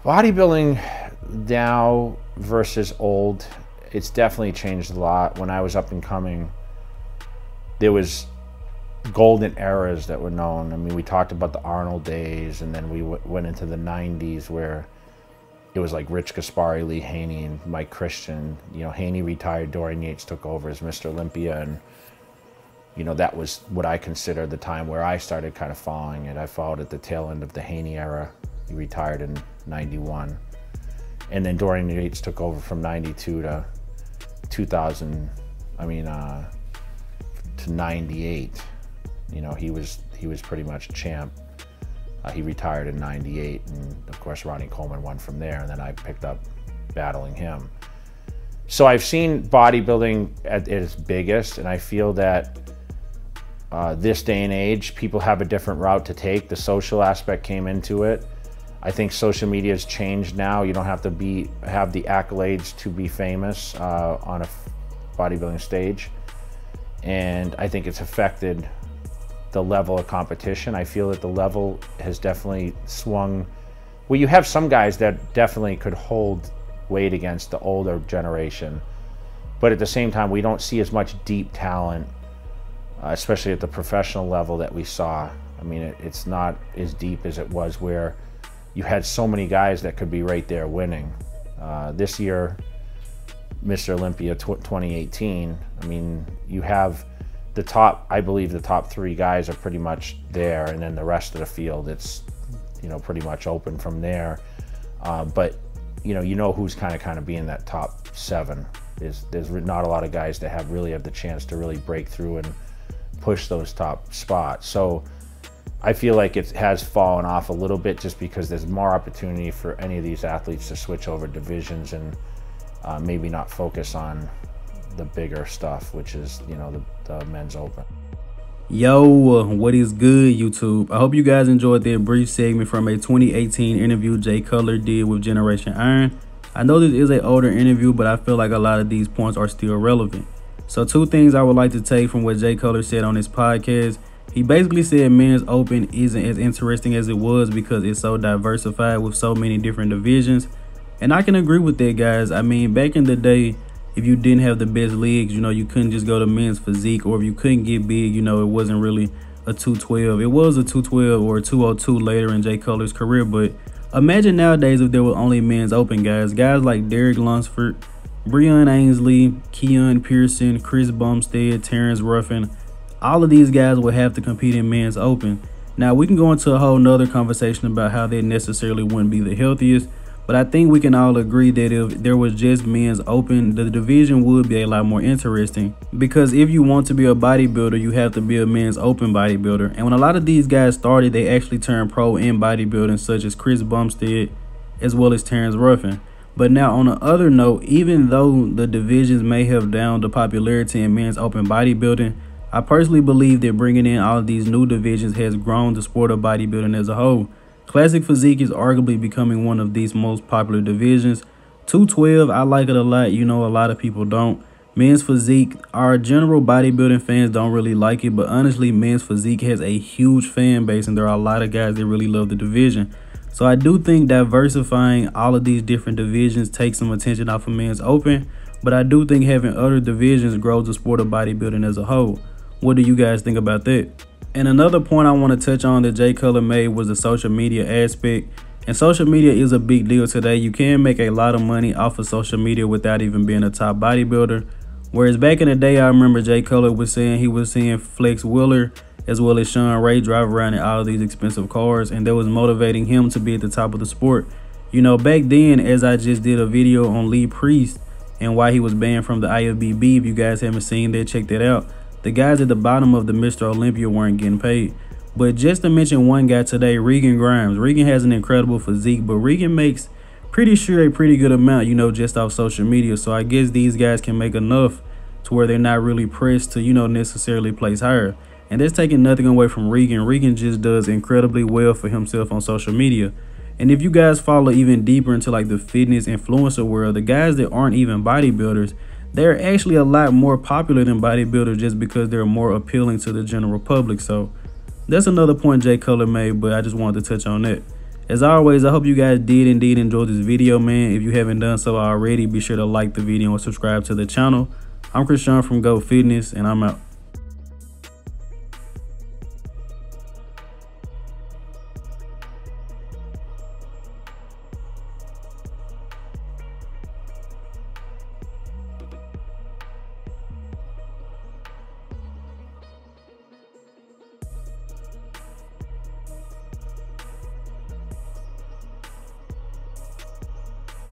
Bodybuilding now versus old, it's definitely changed a lot. When I was up and coming, there was golden eras that were known. I mean, we talked about the Arnold days, and then we went into the 90s where it was like Rich Gaspari, Lee Haney, and Mike Christian. You know, Haney retired, Dorian Yates took over as Mr. Olympia, and you know, that was what I consider the time where I started kind of following it. I followed at the tail end of the Haney era. He retired in 91. And then Dorian Yates took over from 92 to 2000, to 98. You know, he was pretty much champ. He retired in 98, and of course Ronnie Coleman won from there, and then I picked up battling him. So I've seen bodybuilding at its biggest, and I feel that this day and age, people have a different route to take. The social aspect came into it. I think social media has changed now. You don't have to have the accolades to be famous on a bodybuilding stage. And I think it's affected the level of competition. I feel that the level has definitely swung. Well, you have some guys that definitely could hold weight against the older generation. But at the same time, we don't see as much deep talent, especially at the professional level that we saw. I mean, it's not as deep as it was where you had so many guys that could be right there winning. This year, Mr. Olympia 2018, I mean, you have the top, I believe the top 3 guys are pretty much there, and then the rest of the field, it's, you know, pretty much open from there. But, you know who's kind of being that top 7. There's not a lot of guys that really have the chance to really break through and push those top spots. So I feel like it has fallen off a little bit just because there's more opportunity for any of these athletes to switch over divisions and maybe not focus on the bigger stuff, which is, you know, the men's open. Yo, what is good, YouTube? I hope you guys enjoyed that brief segment from a 2018 interview Jay Cutler did with Generation Iron. I know this is an older interview, but I feel like a lot of these points are still relevant. So 2 things I would like to take from what Jay Cutler said on his podcast. He basically said men's open isn't as interesting as it was because it's so diversified with so many different divisions. And I can agree with that, guys. I mean, back in the day, if you didn't have the best legs, you know, you couldn't just go to men's physique, or if you couldn't get big, you know, it wasn't really a 212. It was a 212 or a 202 later in Jay Cutler's career. But imagine nowadays if there were only men's open, guys. Guys like Derek Lunsford, Breon Ainsley, Keon Pearson, Chris Bumstead, Terrence Ruffin, all of these guys would have to compete in men's open. Now, we can go into a whole nother conversation about how they necessarily wouldn't be the healthiest, but I think we can all agree that if there was just men's open, the division would be a lot more interesting. Because if you want to be a bodybuilder, you have to be a men's open bodybuilder. And when a lot of these guys started, they actually turned pro in bodybuilding, such as Chris Bumstead, as well as Terrence Ruffin. But now, on the other note, even though the divisions may have downed the popularity in men's open bodybuilding, I personally believe that bringing in all of these new divisions has grown the sport of bodybuilding as a whole. Classic physique is arguably becoming one of these most popular divisions. 212, I like it a lot. You know, a lot of people don't. Men's physique, our general bodybuilding fans don't really like it, but honestly, men's physique has a huge fan base, and there are a lot of guys that really love the division. So I do think diversifying all of these different divisions takes some attention off of men's open, but I do think having other divisions grows the sport of bodybuilding as a whole. What do you guys think about that? And another point I want to touch on that Jay Cutler made was the social media aspect. And social media is a big deal today. You can make a lot of money off of social media without even being a top bodybuilder. Whereas back in the day, I remember Jay Cutler was saying he was seeing Flex Wheeler as well as Sean Ray drive around in all of these expensive cars, and that was motivating him to be at the top of the sport. You know, back then, as I just did a video on Lee Priest and why he was banned from the IFBB, if you guys haven't seen that, check that out. The guys at the bottom of the Mr. Olympia weren't getting paid. But just to mention one guy today, Regan Grimes. Regan has an incredible physique, but Regan makes pretty sure a pretty good amount, you know, just off social media. So I guess these guys can make enough to where they're not really pressed to, you know, necessarily place higher. And that's taking nothing away from Regan. Regan just does incredibly well for himself on social media. And if you guys follow even deeper into like the fitness influencer world, the guys that aren't even bodybuilders, they're actually a lot more popular than bodybuilders just because they're more appealing to the general public. So that's another point Jay Cutler made, but I just wanted to touch on that. As always, I hope you guys did indeed enjoy this video, man. If you haven't done so already, be sure to like the video and subscribe to the channel. I'm Christian from Go Fitness, and I'm out.